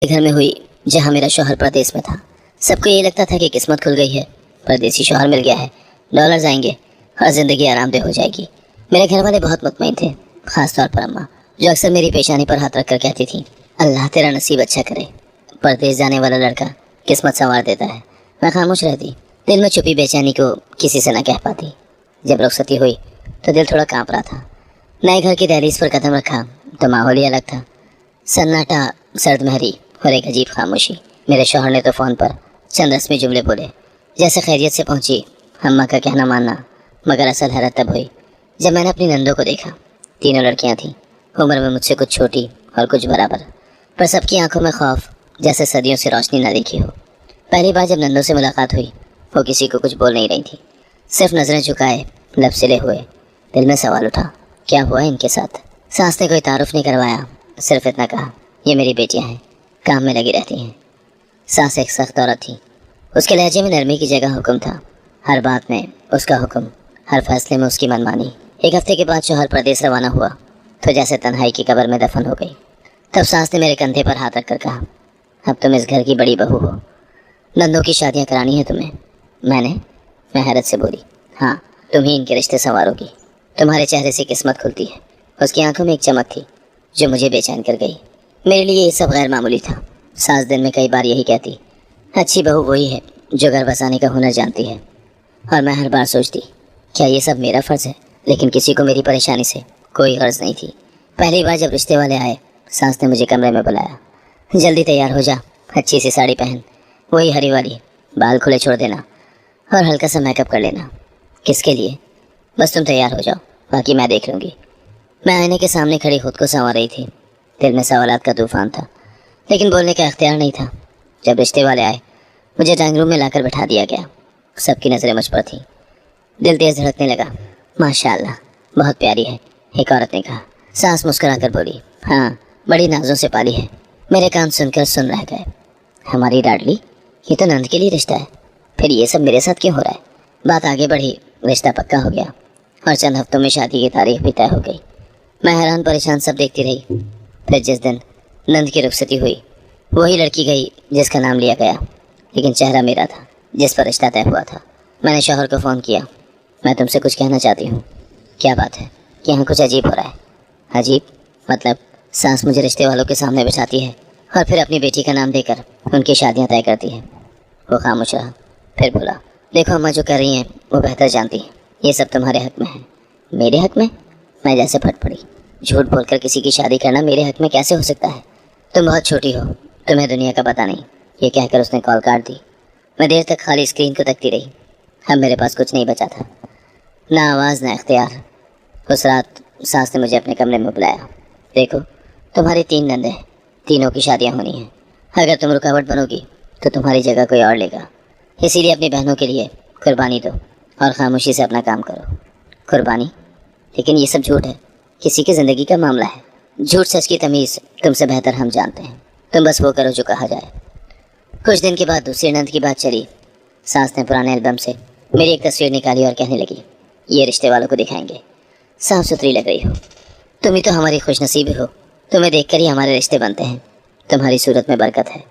घर में हुई जहाँ मेरा शौहर परदेश में था। सबको ये लगता था कि किस्मत खुल गई है, परदेसी शौहर मिल गया है, डॉलर्स आएंगे और ज़िंदगी आरामदेह हो जाएगी। मेरे घर वाले बहुत मुतमईन थे, ख़ास तौर पर अम्मा, जो अक्सर मेरी पेशानी पर हाथ रख कर कहती थी, अल्लाह तेरा नसीब अच्छा करे, परदेश जाने वाला लड़का किस्मत संवार देता है। मैं खामोश रहती, दिल में छुपी बेचैनी को किसी से न कह पाती। जब रुखसती हुई तो दिल थोड़ा काँप रहा था। नए घर की दहलीज पर कदम रखा तो माहौल ही अलग था। सन्नाटा, सर्द महरी और एक अजीब खामोशी। मेरे शौहर ने तो फ़ोन पर चंद रस्मी जुमले बोले, जैसे खैरियत से पहुंची। अम्मा का कहना मानना, मगर असल हैरत तब हुई जब मैंने अपनी नंदों को देखा। तीनों लड़कियां थीं, उम्र में मुझसे कुछ छोटी और कुछ बराबर, पर सबकी आंखों में खौफ, जैसे सदियों से रोशनी ना देखी हो। पहली बार जब नंदों से मुलाकात हुई, वो किसी को कुछ बोल नहीं रही थी, सिर्फ नज़रें झुकाए, लब सिले हुए। दिल में सवाल उठा, क्या हुआ इनके साथ? सास ने कोई तारुफ नहीं करवाया, सिर्फ इतना कहा, ये मेरी बेटियां हैं, काम में लगी रहती हैं। सास एक सख्त औरत थी, उसके लहजे में नरमी की जगह हुक्म था। हर बात में उसका हुक्म, हर फैसले में उसकी मनमानी। एक हफ्ते के बाद शौहर परदेश रवाना हुआ तो जैसे तन्हाई की कब्र में दफन हो गई। तब सास ने मेरे कंधे पर हाथ रखकर कहा, अब तुम इस घर की बड़ी बहू हो, नंदों की शादियाँ करानी है तुम्हें। मैं हैरत से बोली, हाँ, तुम ही इनके रिश्ते संवारोगी, तुम्हारे चेहरे से किस्मत खुलती है। उसकी आंखों में एक चमक थी जो मुझे बेचैन कर गई। मेरे लिए ये सब गैर मामूली था। सास दिन में कई बार यही कहती, अच्छी बहू वही है जो घर बसाने का हुनर जानती है। और मैं हर बार सोचती, क्या ये सब मेरा फ़र्ज़ है? लेकिन किसी को मेरी परेशानी से कोई गर्ज नहीं थी। पहली बार जब रिश्ते वाले आए, सास ने मुझे कमरे में बुलाया, जल्दी तैयार हो जा, अच्छी सी साड़ी पहन, वही हरी वाली, बाल खुले छोड़ देना और हल्का सा मेकअप कर लेना। किसके लिए? बस तुम तैयार हो जाओ, बाकी मैं देख लूँगी। मैं आईने के सामने खड़ी खुद को संवार रही थी। दिल में सवालात का तूफान था, लेकिन बोलने का इख्तियार नहीं था। जब रिश्ते वाले आए, मुझे ड्राइंग रूम में लाकर बैठा दिया गया। सबकी नज़रें मुझ पर थीं। दिल तेज़ धड़कने लगा। माशाअल्लाह, बहुत प्यारी है, एक औरत ने कहा। सास मुस्कुरा कर बोली, हाँ, बड़ी नाजों से पाली है। मेरे कान सुनकर सुन रह गए। हमारी लाडली, ये तो नंद के लिए रिश्ता है, फिर ये सब मेरे साथ क्यों हो रहा है? बात आगे बढ़ी, रिश्ता पक्का हो गया और चंद हफ्तों में शादी की तारीख भी तय हो गई। मैं हैरान परेशान सब देखती रही। फिर जिस दिन नंद की रुखसती हुई, वही लड़की गई जिसका नाम लिया गया, लेकिन चेहरा मेरा था जिस पर रिश्ता तय हुआ था। मैंने शौहर को फ़ोन किया, मैं तुमसे कुछ कहना चाहती हूँ। क्या बात है? कि यहाँ कुछ अजीब हो रहा है। अजीब मतलब? सास मुझे रिश्ते वालों के सामने बिठाती है और फिर अपनी बेटी का नाम देकर उनकी शादियाँ तय करती है। वो खामोश रहा, फिर बोला, देखो अम्मा, जो कर रही हैं वो बेहतर जानती हैं, ये सब तुम्हारे हक में है। मेरे हक में? मैं जैसे फट पड़ी। झूठ बोलकर किसी की शादी करना मेरे हक में कैसे हो सकता है? तुम बहुत छोटी हो, तुम्हें दुनिया का पता नहीं। ये कहकर उसने कॉल काट दी। मैं देर तक खाली स्क्रीन को तकती रही। अब मेरे पास कुछ नहीं बचा था, ना आवाज़ ना इख्तियार। उस रात सास ने मुझे अपने कमरे में बुलाया। देखो, तुम्हारी 3 नंदें हैं, तीनों की शादियाँ होनी हैं। अगर तुम रुकावट बनोगी तो तुम्हारी जगह कोई और लेगा। इसीलिए अपनी बहनों के लिए कुर्बानी दो और खामोशी से अपना काम करो। कुर्बानी? लेकिन ये सब झूठ है, किसी की ज़िंदगी का मामला है। झूठ सच की तमीज़ तुमसे बेहतर हम जानते हैं। तुम बस वो करो जो कहा जाए। कुछ दिन के बाद दूसरी नंद की बात चली। सास ने पुराने एल्बम से मेरी एक तस्वीर निकाली और कहने लगी, ये रिश्ते वालों को दिखाएंगे। साफ सुथरी लग रही हो, तुम ही तो हमारी खुशनसीबी हो, तुम्हें देखकर ही हमारे रिश्ते बनते हैं, तुम्हारी सूरत में बरकत है।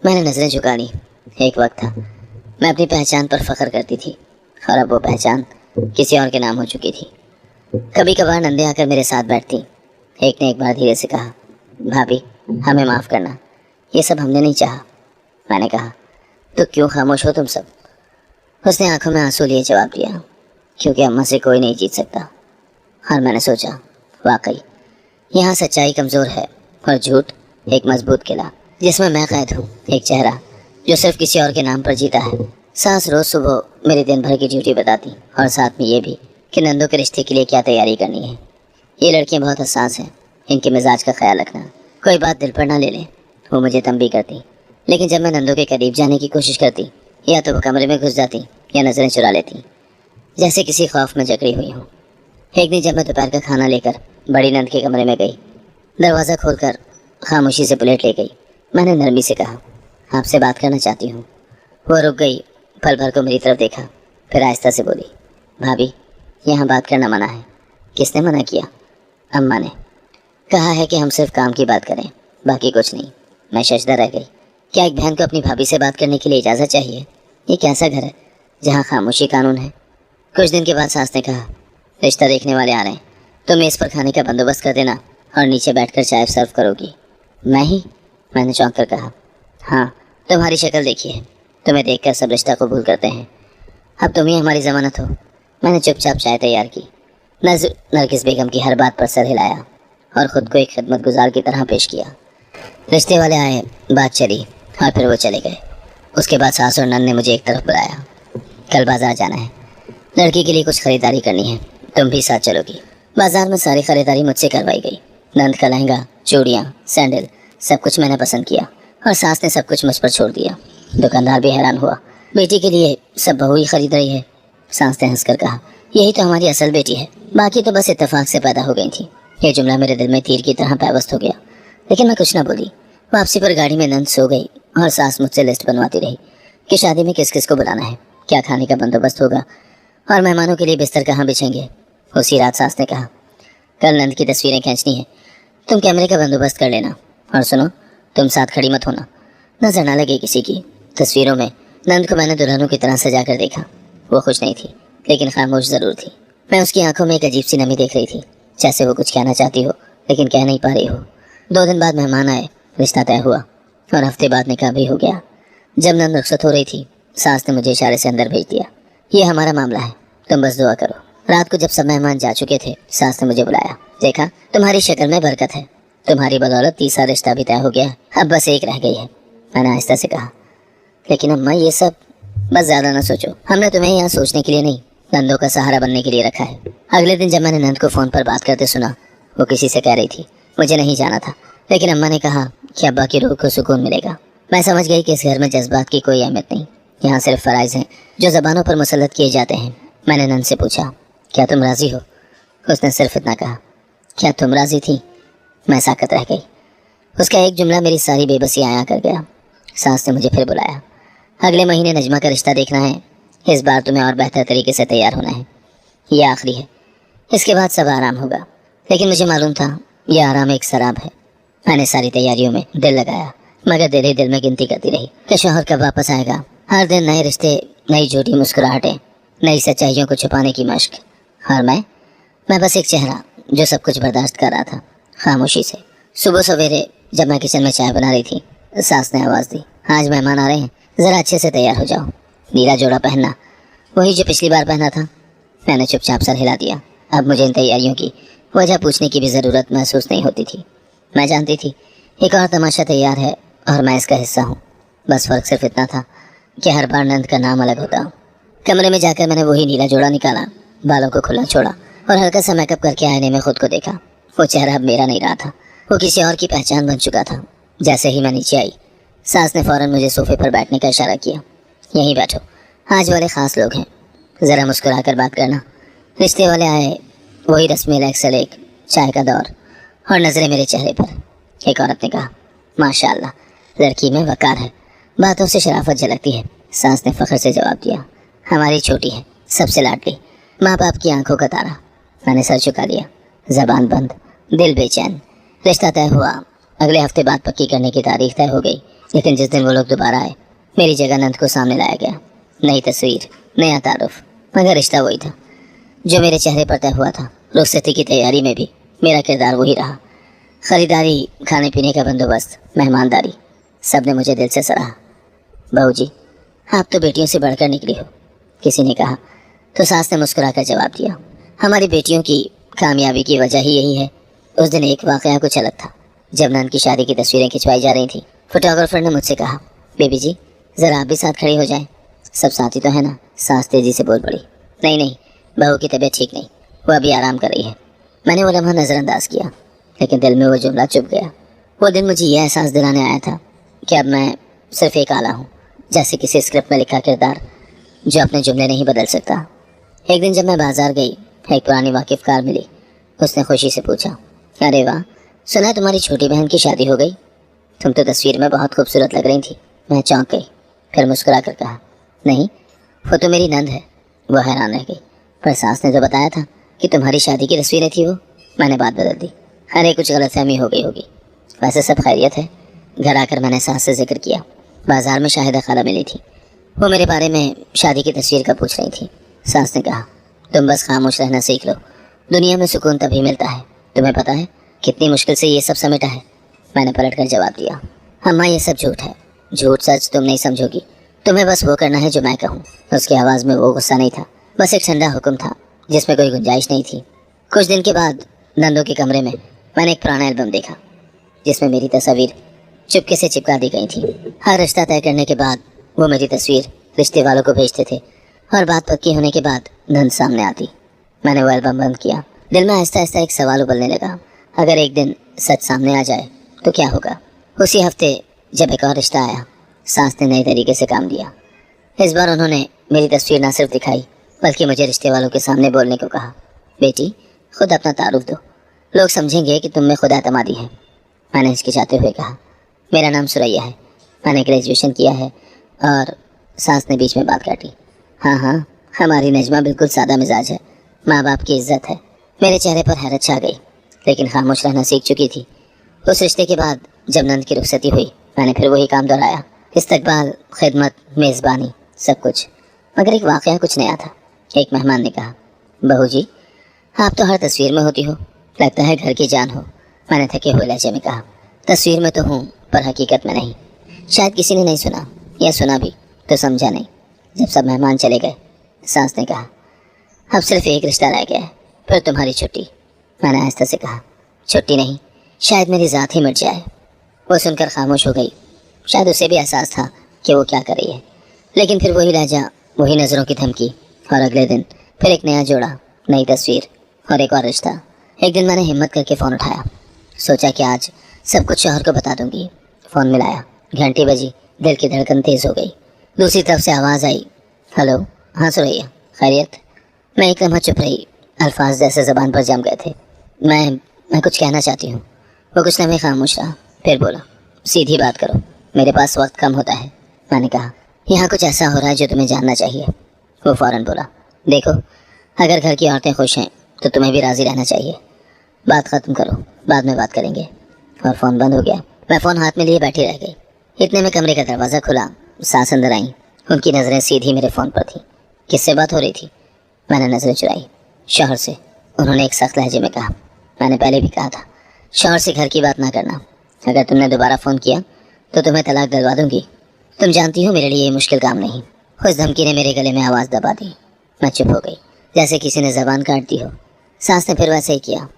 मैंने नज़रें झुका ली। एक वक्त था मैं अपनी पहचान पर फ़ख्र करती थी और अब वो पहचान किसी और के नाम हो चुकी थी। कभी कभार नंदे आकर मेरे साथ बैठती। एक ने एक बार धीरे से कहा, भाभी, हमें माफ़ करना, ये सब हमने नहीं चाहा। मैंने कहा, तो क्यों खामोश हो तुम सब? उसने आंखों में आंसू लिए जवाब दिया, क्योंकि अम्मा से कोई नहीं जीत सकता। और मैंने सोचा, वाकई यहाँ सच्चाई कमज़ोर है और झूठ एक मजबूत किला, जिसमें मैं कैद हूँ, एक चेहरा जो सिर्फ किसी और के नाम पर जीता है। सास रोज़ सुबह मेरी दिन भर की ड्यूटी बताती और साथ में ये भी कि नंदों के रिश्ते के लिए क्या तैयारी करनी है। ये लड़कियाँ बहुत हसास हैं, इनके मिजाज का ख्याल रखना, कोई बात दिल पर ना ले लें। वो मुझे तंबी करती, लेकिन जब मैं नंदों के करीब जाने की कोशिश करती, या तो वो कमरे में घुस जाती या नज़रें चुरा लेती, जैसे किसी खौफ में जकड़ी हुई हूँ। एक दिन जब मैं दोपहर का खाना लेकर बड़ी नंद के कमरे में गई, दरवाज़ा खोलकर खामोशी से प्लेट ले गई। मैंने नरमी से कहा, आपसे बात करना चाहती हूँ। वो रुक गई, पल भर को मेरी तरफ देखा, फिर आहिस्ता से बोली, भाभी, यहाँ बात करना मना है। किसने मना किया? अम्मा ने। कहा है कि हम सिर्फ काम की बात करें, बाकी कुछ नहीं। मैं शर्मदा रह गई। क्या एक बहन को अपनी भाभी से बात करने के लिए इजाज़त चाहिए? ये कैसा घर है जहाँ खामोशी कानून है? कुछ दिन के बाद सास ने कहा, रिश्ता देखने वाले आ रहे हैं, तो मेज़ पर खाने का बंदोबस्त कर देना और नीचे बैठकर चाय सर्व करोगी। मैं ही? मैंने चौंक कर कहा। हाँ, तुम्हारी शक्ल देखी है, तुम्हें देखकर सब रिश्ता कबूल करते हैं। अब तुम ही हमारी ज़मानत हो। मैंने चुपचाप चाय तैयार की, नरगिस बेगम की हर बात पर सर हिलाया और ख़ुद को एक खिदमतगुजार की तरह पेश किया। रिश्ते वाले आए, बात चली और फिर वो चले गए। उसके बाद सास और नंद ने मुझे एक तरफ बुलाया। कल बाज़ार जाना है, लड़की के लिए कुछ ख़रीदारी करनी है, तुम भी साथ चलोगी। बाज़ार में सारी ख़रीदारी मुझसे करवाई गई। नंद का लहंगा, चूड़ियाँ, सैंडल, सब कुछ मैंने पसंद किया और सास ने सब कुछ मुझ पर छोड़ दिया। दुकानदार भी हैरान हुआ। बेटी के लिए सब बहू ही खरीद रही है। सास ने हंसकर कहा, यही तो हमारी असल बेटी है, बाकी तो बस इत्तेफाक से पैदा हो गई थी। ये जुमला मेरे दिल में तीर की तरह पैवस्त हो गया, लेकिन मैं कुछ ना बोली। वापसी पर गाड़ी में नंद सो गई और सास मुझसे लिस्ट बनवाती रही कि शादी में किस किस को बुलाना है, क्या खाने का बंदोबस्त होगा और मेहमानों के लिए बिस्तर कहाँ बिछेंगे। उसी रात सास ने कहा, कल नंद की तस्वीरें खींचनी है, तुम कैमरे का बंदोबस्त कर लेना। और सुनो, तुम साथ खड़ी मत होना, नजर ना लगे किसी की। तस्वीरों में नंद को मैंने दुल्हनों की तरह सजा कर देखा। वो खुश नहीं थी, लेकिन खामोश ज़रूर थी। मैं उसकी आंखों में एक अजीब सी नमी देख रही थी, जैसे वो कुछ कहना चाहती हो लेकिन कह नहीं पा रही हो। 2 दिन बाद मेहमान आए, रिश्ता तय हुआ और हफ्ते बाद निकाह भी हो गया। जब नंद रुखसत हो रही थी, सास ने मुझे इशारे से अंदर भेज दिया। ये हमारा मामला है, तुम बस दुआ करो। रात को जब सब मेहमान जा चुके थे, सास ने मुझे बुलाया। देखा, तुम्हारी शक्ल में बरकत है, तुम्हारी बदौलत तीसरा रिश्ता भी तय हो गया, अब बस एक रह गई है। मैंने आहिस्ता से कहा, लेकिन अम्मा ये सब, बस ज़्यादा ना सोचो, हमने तुम्हें यहाँ सोचने के लिए नहीं, नंदों का सहारा बनने के लिए रखा है। अगले दिन जब मैंने नंद को फ़ोन पर बात करते सुना, वो किसी से कह रही थी मुझे नहीं जाना था, लेकिन अम्मा ने कहा कि अब्बा की रूह को सुकून मिलेगा। मैं समझ गई कि इस घर में जज्बात की कोई अहमियत नहीं, यहाँ सिर्फ फ़राइज़ हैं जो ज़बानों पर मुसल्लत किए जाते हैं। मैंने नंद से पूछा, क्या तुम राज़ी हो? उसने सिर्फ इतना कहा, क्या तुम राज़ी थी? मैं साकत रह गई। उसका एक जुमला मेरी सारी बेबसी आया कर गया। सास ने मुझे फिर बुलाया। अगले महीने नजमा का रिश्ता देखना है, इस बार तुम्हें और बेहतर तरीके से तैयार होना है। ये आखिरी है, इसके बाद सब आराम होगा। लेकिन मुझे मालूम था यह आराम एक शराब है। मैंने सारी तैयारियों में दिल लगाया, मगर दिल ही दिल में गिनती करती रही कि शौहर कब वापस आएगा। हर दिन नए रिश्ते, नई जोड़ी मुस्कुराहटें, नई सच्चाइयों को छुपाने की मश्क। और मैं बस एक चेहरा जो सब कुछ बर्दाश्त कर रहा था, खामोशी से। सुबह सवेरे जब मैं किचन में चाय बना रही थी, सास ने आवाज़ दी, आज मेहमान आ रहे हैं, ज़रा अच्छे से तैयार हो जाओ। नीला जोड़ा पहनना, वही जो पिछली बार पहना था। मैंने चुपचाप सर हिला दिया। अब मुझे इन तैयारियों की वजह पूछने की भी ज़रूरत महसूस नहीं होती थी। मैं जानती थी एक और तमाशा तैयार है और मैं इसका हिस्सा हूँ। बस फ़र्क सिर्फ इतना था कि हर बार नंद का नाम अलग होता। कमरे में जाकर मैंने वही नीला जोड़ा निकाला, बालों को खुला छोड़ा और हल्का सा मेकअप करके आईने में खुद को देखा। वो चेहरा अब मेरा नहीं रहा था, वो किसी और की पहचान बन चुका था। जैसे ही मैं नीचे आई, सास ने फ़ौरन मुझे सोफे पर बैठने का इशारा किया। यहीं बैठो, आज वाले ख़ास लोग हैं, ज़रा मुस्कुरा कर बात करना। रिश्ते वाले आए, वही रस्मी एक चाय का दौर और नज़रें मेरे चेहरे पर। एक औरत ने कहा, माशाअल्लाह, लड़की में वक़ार है, बातों से शराफत झलकती है। सास ने फ़ख्र से जवाब दिया, हमारी छोटी है, सबसे लाडली, माँ बाप की आंखों का तारा। मैंने सर झुका लिया, ज़बान बंद, दिल बेचैन। रिश्ता तय हुआ, अगले हफ्ते बाद पक्की करने की तारीख तय हो गई। लेकिन जिस दिन वो लोग दोबारा आए, मेरी जगह नंद को सामने लाया गया। नई तस्वीर, नया तारुफ, मगर रिश्ता वही था जो मेरे चेहरे पर तय हुआ था। रुखसती की तैयारी में भी मेरा किरदार वही रहा। ख़रीदारी, खाने पीने का बंदोबस्त, मेहमानदारी, सब ने मुझे दिल से सराहा। बहू जी, आप तो बेटियों से बढ़कर निकली हो, किसी ने कहा तो सास ने मुस्कुरा कर जवाब दिया, हमारी बेटियों की कामयाबी की वजह ही यही है। उस दिन एक वाक़या कुछ अलग था। जब नंद की शादी की तस्वीरें खिंचवाई जा रही थी, फोटोग्राफर ने मुझसे कहा, बेबी जी, ज़रा आप भी साथ खड़ी हो जाएं। सब साथी तो है ना? सास तेज़ी से बोल पड़ी, नहीं, बहू की तबीयत ठीक नहीं, वो अभी आराम कर रही है। मैंने वो लम्हा नज़रअंदाज किया, लेकिन दिल में वो जुमला चुभ गया। वो दिन मुझे यह एहसास दिलाने आया था कि अब मैं सिर्फ एक आला हूँ, जैसे किसी स्क्रिप्ट में लिखा किरदार जो अपने जुमले नहीं बदल सकता। एक दिन जब मैं बाज़ार गई, एक पुरानी वाकिफ़ कार मिली। उसने खुशी से पूछा, अरे वाह, सुना है तुम्हारी छोटी बहन की शादी हो गई? तुम तो तस्वीर में बहुत खूबसूरत लग रही थी। मैं चौंक गई, फिर मुस्कुरा कर कहा, नहीं, वो तो मेरी नंद है। वो हैरान रह गई, पर सास ने तो बताया था कि तुम्हारी शादी की तस्वीरें थी वो। मैंने बात बदल दी, अरे कुछ गलतफहमी हो गई होगी, वैसे सब खैरियत है। घर आकर मैंने सास से जिक्र किया। बाजार में शाहिदा खाला मिली थी। वो मेरे बारे में शादी की तस्वीर का पूछ रही थी। सास ने कहा, तुम बस खामोश रहना सीख लो, दुनिया में सुकून तभी मिलता है। तुम्हें पता है कितनी मुश्किल से ये सब समेटा है। मैंने पलट कर जवाब दिया, अम्मा ये सब झूठ है। झूठ सच तुम नहीं समझोगी। तुम्हें बस वो करना है जो मैं कहूँ। उसकी आवाज़ में वो गुस्सा नहीं था, बस एक ठंडा हुक्म था जिसमें कोई गुंजाइश नहीं थी। कुछ दिन के बाद नंदू के कमरे में मैंने एक पुराना एल्बम देखा जिसमें मेरी तस्वीर चुपके से चिपका दी गई थी। हर रिश्ता तय करने के बाद वो मेरी तस्वीर रिश्ते वालों को भेजते थे और बात पक्की होने के बाद नंद सामने आती। मैंने वो एल्बम बंद किया। दिल में आहिस्ता आहिस्ता एक सवाल उबलने लगा, अगर एक दिन सच सामने आ जाए तो क्या होगा। उसी हफ्ते जब एक और रिश्ता आया, सास ने नए तरीके से काम दिया। इस बार उन्होंने मेरी तस्वीर ना सिर्फ दिखाई बल्कि मुझे रिश्ते वालों के सामने बोलने को कहा, बेटी खुद अपना तारुफ दो, लोग समझेंगे कि तुम में खुदा एतमादी है। मैंने हिचकिचाते हुए कहा, मेरा नाम सुरैया है, मैंने ग्रेजुएशन किया है। और सास ने बीच में बात काटी, हाँ, हमारी नजमा बिल्कुल सादा मिजाज है, माँ बाप की इज्जत है। मेरे चेहरे पर हैरत छा गई, लेकिन खामोश रहना सीख चुकी थी। उस रिश्ते के बाद जब नंद की रुखसती हुई, मैंने फिर वही काम दोहराया, इस्तकबाल, खिदमत, मेज़बानी, सब कुछ। मगर एक वाक़या कुछ नया था। एक मेहमान ने कहा, बहू जी आप तो हर तस्वीर में होती हो, लगता है घर की जान हो। मैंने थके हुए लहजे में कहा, तस्वीर में तो हूँ पर हकीकत में नहीं। शायद किसी ने नहीं सुना, या सुना भी तो समझा नहीं। जब सब मेहमान चले गए, सास ने कहा, अब सिर्फ एक रिश्ता रह गया है, फिर तुम्हारी छुट्टी। मैंने आहिस्ता से कहा, छुट्टी नहीं, शायद मेरी ज़ात ही मिट जाए। वो सुनकर खामोश हो गई। शायद उसे भी एहसास था कि वो क्या कर रही है, लेकिन फिर वही लहजा, वही नज़रों की धमकी। और अगले दिन फिर एक नया जोड़ा, नई तस्वीर और एक और रिश्ता। एक दिन मैंने हिम्मत करके फ़ोन उठाया, सोचा कि आज सब कुछ शौहर को बता दूंगी। फ़ोन मिलाया, घंटी बजी, दिल की धड़कन तेज़ हो गई। दूसरी तरफ से आवाज़ आई, हेलो, हाँ सुरैया, खैरियत। मैं एक लम्हा चुप रही, अल्फाज जैसे ज़बान पर जम गए थे। मैं कुछ कहना चाहती हूँ। वो कुछ लम्हे खामोश रहा, फिर बोला, सीधी बात करो, मेरे पास वक्त कम होता है। मैंने कहा, यहाँ कुछ ऐसा हो रहा है जो तुम्हें जानना चाहिए। वो फ़ौरन बोला, देखो अगर घर की औरतें खुश हैं तो तुम्हें भी राज़ी रहना चाहिए। बात ख़त्म करो, बाद में बात करेंगे। और फ़ोन बंद हो गया। मैं फ़ोन हाथ में लिए बैठी रह गई। इतने में कमरे का दरवाज़ा खुला, सास अंदर आई। उनकी नज़रें सीधी मेरे फ़ोन पर थी। किससे बात हो रही थी? मैंने नज़रें चुराई, शौहर से। उन्होंने एक सख्त लहजे में कहा, मैंने पहले भी कहा था शौहर से घर की बात ना करना। अगर तुमने दोबारा फ़ोन किया तो तुम्हें तलाक दिलवा दूंगी। तुम जानती हो मेरे लिए ये मुश्किल काम नहीं। उस धमकी ने मेरे गले में आवाज़ दबा दी। मैं चुप हो गई, जैसे किसी ने ज़बान काट दी हो। सास ने फिर वैसे ही किया।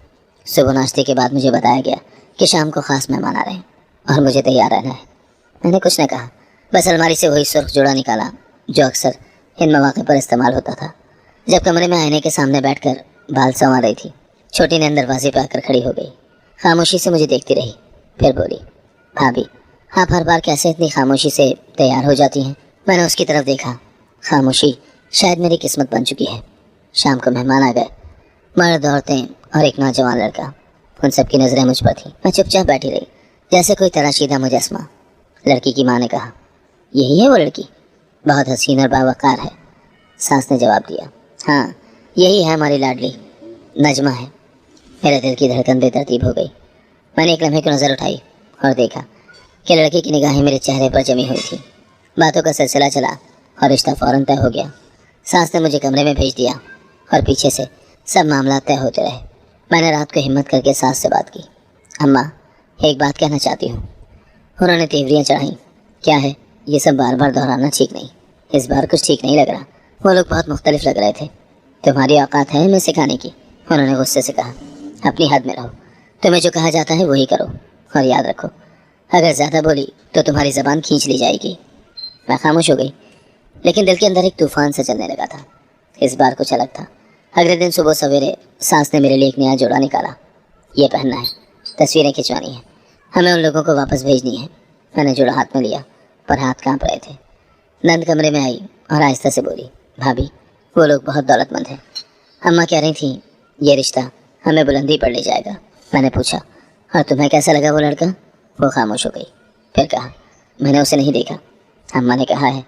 सुबह नाश्ते के बाद मुझे बताया गया कि शाम को ख़ास मेहमान आ रहे हैं और मुझे तैयार रहना है। मैंने कुछ न कहा, बस अलमारी से वही सुर्ख जोड़ा निकाला जो अक्सर इन मौक़े पर इस्तेमाल होता था। जब कमरे में आईने के सामने बैठकर बाल संवार रही थी, छोटी नंद दरवाजे पर आकर खड़ी हो गई। खामोशी से मुझे देखती रही, फिर बोली, भाभी आप हर बार कैसे इतनी खामोशी से तैयार हो जाती हैं? मैंने उसकी तरफ देखा। खामोशी शायद मेरी किस्मत बन चुकी है। शाम को मेहमान आ गए, मर्द, औरतें और एक नौजवान लड़का। उन सब की नज़रें मुझ पर थीं। मैं चुपचाप बैठी रही, जैसे कोई तराशीदा मुजस्मा। लड़की की माँ ने कहा, यही है वो लड़की, बहुत हसीन और बावकार है। सास ने जवाब दिया, हाँ यही है हमारी लाडली, नजमा है। मेरे दिल की धड़कन बेतरतीब हो गई। मैंने एक लम्हे को नज़र उठाई और देखा कि लड़के की निगाहें मेरे चेहरे पर जमी हुई थी। बातों का सिलसिला चला और रिश्ता फ़ौरन तय हो गया। सास ने मुझे कमरे में भेज दिया और पीछे से सब मामला तय होते रहे। मैंने रात को हिम्मत करके सास से बात की, अम्मा एक बात कहना चाहती हूँ। उन्होंने तेवरियाँ चढ़ाईं, क्या है? ये सब बार बार दोहराना ठीक नहीं। इस बार कुछ ठीक नहीं लग रहा। वो लोग बहुत मुख्तलिफ लग रहे थे। तुम्हारी औकात है हमें सिखाने की? उन्होंने गुस्से से कहा, अपनी हद में रहो, तुम्हें जो कहा जाता है वही करो और याद रखो अगर ज़्यादा बोली तो तुम्हारी ज़बान खींच ली जाएगी। मैं खामोश हो गई, लेकिन दिल के अंदर एक तूफ़ान से चलने लगा था। इस बार कुछ अलग था। अगले दिन सुबह सवेरे सास ने मेरे लिए एक नया जोड़ा निकाला। ये पहनना है, तस्वीरें खिंचवानी है, हमें उन लोगों को वापस भेजनी है। मैंने जोड़ा हाथ में लिया पर हाथ कांप रहे थे। नंद कमरे में आई और आहिस्ता से बोली, भाभी वो लोग बहुत दौलतमंद हैं। अम्मा कह रही थी ये रिश्ता हमें बुलंदी पर ले जाएगा। मैंने पूछा, और तुम्हें कैसा लगा वो लड़का? वो खामोश हो गई, फिर कहा, मैंने उसे नहीं देखा। अम्मा ने कहा है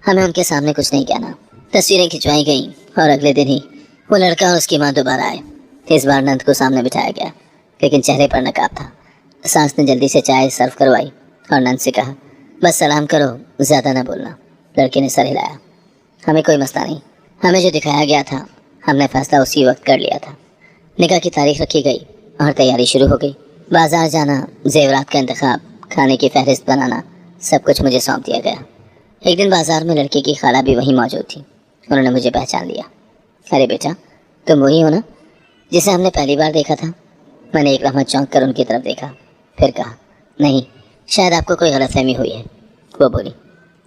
हमें उनके सामने कुछ नहीं कहना। तस्वीरें खिंचवाई गईं और अगले दिन ही वो लड़का और उसकी माँ दोबारा आए। इस बार नंद को सामने बिठाया गया, लेकिन चेहरे पर नकाब था। सास ने जल्दी से चाय सर्व करवाई और नंद से कहा, बस सलाम करो, ज़्यादा ना बोलना। लड़के ने सर हिलाया। हमें कोई मसला नहीं, हमें जो दिखाया गया था हमने फैसला उसी वक्त कर लिया था। निकाह की तारीख रखी गई और तैयारी शुरू हो गई। बाजार जाना, जेवरात का इंतखाब, खाने की फहरिस्त बनाना, सब कुछ मुझे सौंप दिया गया। एक दिन बाजार में लड़के की खाला भी वहीं मौजूद थी। उन्होंने मुझे पहचान लिया। अरे बेटा, तुम वही हो ना जिसे हमने पहली बार देखा था? मैंने एक लम्हा चौंक कर उनकी तरफ देखा, फिर कहा, नहीं, शायद आपको कोई गलतफहमी हुई है। वो बोली,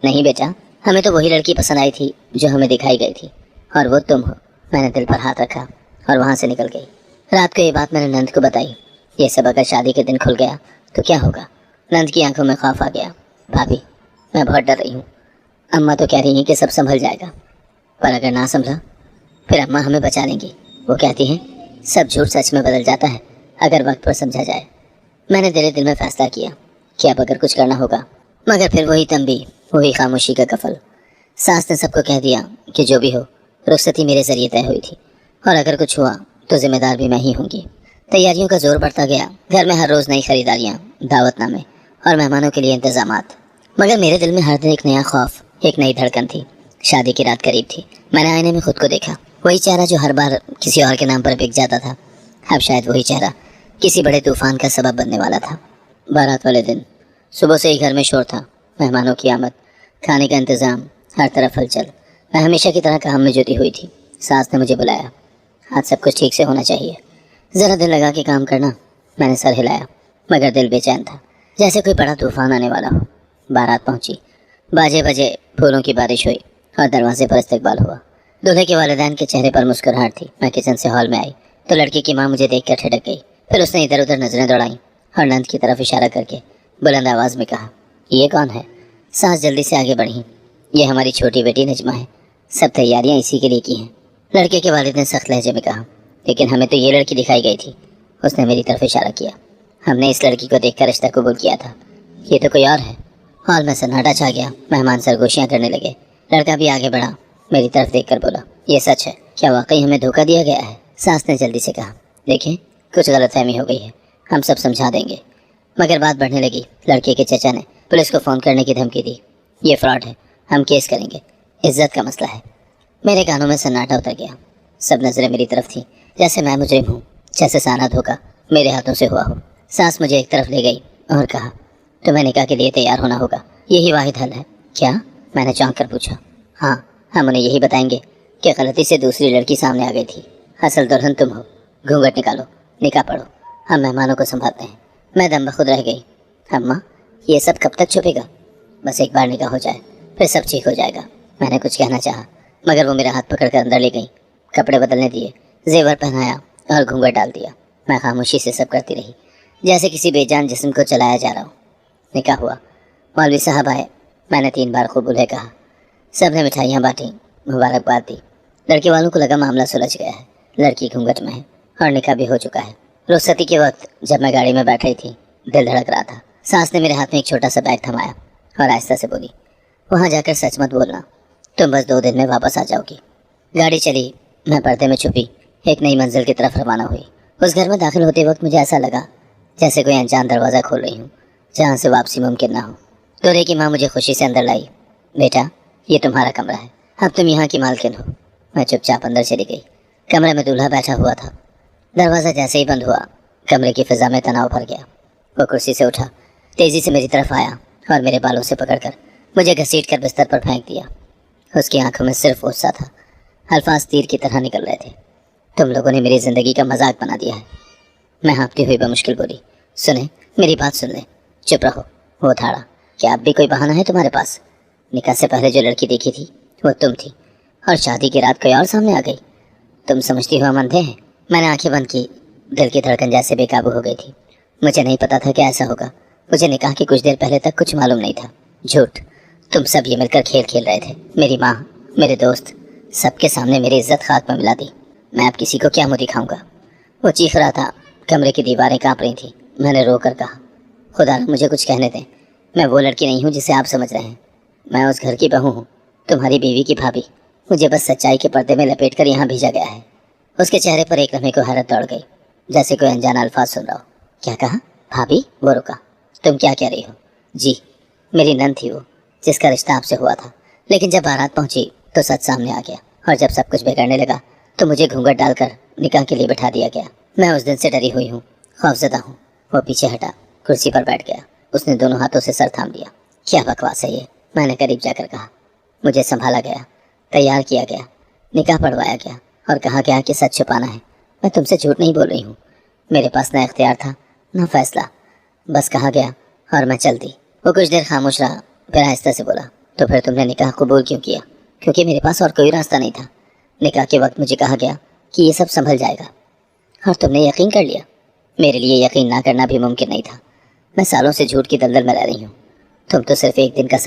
नहीं बेटा, हमें तो वही लड़की पसंद आई थी जो हमें दिखाई गई थी, और वो तुम हो। मैंने दिल पर हाथ रखा और वहाँ से निकल गई। रात को ये बात मैंने नंद को बताई। ये सब अगर शादी के दिन खुल गया तो क्या होगा? नंद की आंखों में खौफ आ गया। भाभी, मैं बहुत डर रही हूँ। अम्मा तो कह रही हैं कि सब संभल जाएगा, पर अगर ना संभला फिर अम्मा हमें बचा लेंगी। वो कहती हैं सब झूठ सच में बदल जाता है अगर वक्त पर समझा जाए। मैंने दिल दिल में फैसला किया कि अब अगर कुछ करना होगा, मगर फिर वही तंबी, वही खामोशी का कफल। सास ने सबको कह दिया कि जो भी हो रुखसती मेरे जरिए तय हुई थी, और अगर कुछ हुआ तो जिम्मेदार भी मैं ही होंगी। तैयारियों का जोर बढ़ता गया। घर में हर रोज़ नई खरीदारियाँ, दावतनामे और मेहमानों के लिए इंतजामात। मगर मेरे दिल में हर दिन एक नया खौफ, एक नई धड़कन थी। शादी की रात करीब थी। मैंने आईने में खुद को देखा। वही चेहरा जो हर बार किसी और के नाम पर बिक जाता था, अब शायद वही चेहरा किसी बड़े तूफान का सबब बनने वाला था। बारात वाले दिन सुबह से ही घर में शोर था। मेहमानों की आमद, खाने का इंतज़ाम, हर तरफ हलचल। मैं हमेशा की तरह काम में जुटी हुई थी। सास ने मुझे बुलाया। आज सब कुछ ठीक से होना चाहिए, ज़रा दिल लगा के काम करना। मैंने सर हिलाया, मगर दिल बेचैन था, जैसे कोई बड़ा तूफान आने वाला हो। बारात पहुंची, बाजे बजे, फूलों की बारिश हुई और दरवाजे पर इस्तकबाल हुआ। दूल्हे के वालिदैन के चेहरे पर मुस्कुराहट थी। मैं किचन से हॉल में आई तो लड़की की माँ मुझे देख कर ठिठक गई। फिर उसने इधर उधर नजरें दौड़ाई और नंद की तरफ इशारा करके बुलंद आवाज़ में कहा, ये कौन है? सास जल्दी से आगे बढ़ी। ये हमारी छोटी बेटी नजमा है, सब तैयारियां इसी के लिए की हैं। लड़के के वालिद ने सख्त लहजे में कहा, लेकिन हमें तो ये लड़की दिखाई गई थी। उसने मेरी तरफ इशारा किया। हमने इस लड़की को देखकर रिश्ता कबूल किया था, ये तो कोई और है। हॉल में सन्नाटा छा गया। मेहमान सरगोशियाँ करने लगे। लड़का भी आगे बढ़ा, मेरी तरफ देखकर बोला, ये सच है? क्या वाकई हमें धोखा दिया गया है? सास ने जल्दी से कहा, देखिए, कुछ गलतफहमी हो गई है, हम सब समझा देंगे। मगर बात बढ़ने लगी। लड़के के चचा ने पुलिस को फ़ोन करने की धमकी दी। ये फ्रॉड है, हम केस करेंगे, इज्जत का मसला है। मेरे कानों में सन्नाटा उतर गया। सब नज़रें मेरी तरफ थी, जैसे मैं मुजरिम हूँ, जैसे सारा धोखा मेरे हाथों से हुआ हो। सास मुझे एक तरफ ले गई और कहा, तुम्हें निकाह के लिए तैयार होना होगा, यही वाहिद हल है। क्या? मैंने चौंक कर पूछा। हाँ, हम उन्हें यही बताएंगे कि गलती से दूसरी लड़की सामने आ गई थी। असल दुल्हन तुम हो। घूंघट निकालो, निकाह पढ़ो, हम मेहमानों को संभालते हैं। मैं दम बखुद रह गई। अम्मा, ये सब कब तक छुपेगा? बस एक बार निकाह हो जाए फिर सब ठीक हो जाएगा। मैंने कुछ कहना चाहा, मगर वो मेरा हाथ पकड़कर अंदर ले गई। कपड़े बदलने दिए, जेवर पहनाया और घूंघट डाल दिया। मैं खामोशी से सब करती रही, जैसे किसी बेजान जिस्म को चलाया जा रहा हो। निकाह हुआ। मौलवी साहब आए। मैंने 3 बार कबूल कहा। सब ने मिठाइयाँ बांटी, मुबारकबाद दी। लड़के वालों को लगा मामला सुलझ गया है। लड़की घूंघट में है और निकाह भी हो चुका है। रुखसती के वक्त जब मैं गाड़ी में बैठ रही थी, दिल धड़क रहा था। सास ने मेरे हाथ में एक छोटा सा बैग थमाया और आहिस्ता से बोली, वहाँ जाकर सच मत बोलना, तुम बस 2 दिन में वापस आ जाओगी। गाड़ी चली। मैं पर्दे में छुपी एक नई मंजिल की तरफ रवाना हुई। उस घर में दाखिल होते वक्त मुझे ऐसा लगा जैसे कोई अनजान दरवाज़ा खोल रही हूँ, जहाँ से वापसी मुमकिन ना हो। दूल्हे की माँ मुझे खुशी से अंदर लाई। बेटा, ये तुम्हारा कमरा है, अब तुम यहाँ की मालकिन हो। मैं चुपचाप अंदर चली गई। कमरे में दूल्हा बैठा हुआ था। दरवाज़ा जैसे ही बंद हुआ, कमरे की फिजा में तनाव भर गया। वो कुर्सी से उठा, तेज़ी से मेरी तरफ आया और मेरे बालों से पकड़कर मुझे घसीट कर बिस्तर पर फेंक दिया। उसकी आंखों में सिर्फ गुस्सा था। अल्फाज तीर की तरह निकल रहे थे। तुम लोगों ने मेरी ज़िंदगी का मजाक बना दिया है। मैं हाँफती हुई बमुश्किल बोली, सुने, मेरी बात सुन ले। चुप रहो। वो धाड़ा, क्या अब भी कोई बहाना है तुम्हारे पास? निकाह से पहले जो लड़की देखी थी वो तुम थी, और शादी की रात कोई और सामने आ गई। तुम समझती हो हम अंधे हैं? मैंने आंखें बंद की। दिल की धड़कन जैसे बेकाबू हो गई थी। मुझे नहीं पता था कि ऐसा होगा। मुझे निकाह की कुछ देर पहले तक कुछ मालूम नहीं था। झूठ, तुम सब ये मिलकर खेल खेल रहे थे। मेरी माँ, मेरे दोस्त, सबके सामने मेरी इज्जत खाक में मिला दी। मैं अब किसी को क्या मुँह दिखाऊंगा? वो चीख रहा था। कमरे की दीवारें कांप रही थी। मैंने रो कर कहा, खुदा मुझे कुछ कहने दें। मैं वो लड़की नहीं हूँ जिसे आप समझ रहे हैं। मैं उस घर की बहू हूँ, तुम्हारी बीवी की भाभी। मुझे बस सच्चाई के पर्दे में लपेट कर यहाँ भेजा गया है। उसके चेहरे पर एक लम्हे को हैरत दौड़ गई, जैसे कोई अनजाना अल्फाज सुन रहा हो। क्या कहा? भाभी? वो रुका। तुम क्या कह रही हो? جی میری نند تھی وہ، جس کا رشتہ آپ سے ہوا تھا، لیکن جب بارات پہنچی تو سچ سامنے آ گیا، اور جب سب کچھ بگڑنے لگا تو مجھے گھونگھٹ ڈال کر نکاح کے لیے بٹھا دیا گیا۔ میں اس دن سے ڈری ہوئی ہوں، خوفزدہ ہوں۔ وہ پیچھے ہٹا، کرسی پر بیٹھ گیا، اس نے دونوں ہاتھوں سے سر تھام لیا۔ کیا بکواس ہے یہ، میں نے قریب جا کر کہا۔ مجھے سنبھالا گیا، تیار کیا گیا، نکاح پڑھوایا گیا، اور کہا گیا کہ سچ چھپانا ہے۔ میں تم سے جھوٹ نہیں بول رہی ہوں، میرے پاس نہ اختیار تھا نہ فیصلہ، بس کہا گیا اور میں چل دی۔ وہ کچھ دیر خاموش رہا، پھر آہستہ سے بولا، تو پھر تم نے نکاح قبول کیوں کیا؟ کیونکہ میرے پاس اور کوئی راستہ نہیں تھا۔ نکاح کے وقت مجھے کہا گیا کہ یہ سب سنبھل جائے گا، اور تم نے یقین کر لیا۔ میرے لیے یقین نہ کرنا بھی ممکن نہیں تھا۔ میں سالوں سے جھوٹ کی دلدل میں رہ رہی ہوں، تم تو صرف ایک دن کا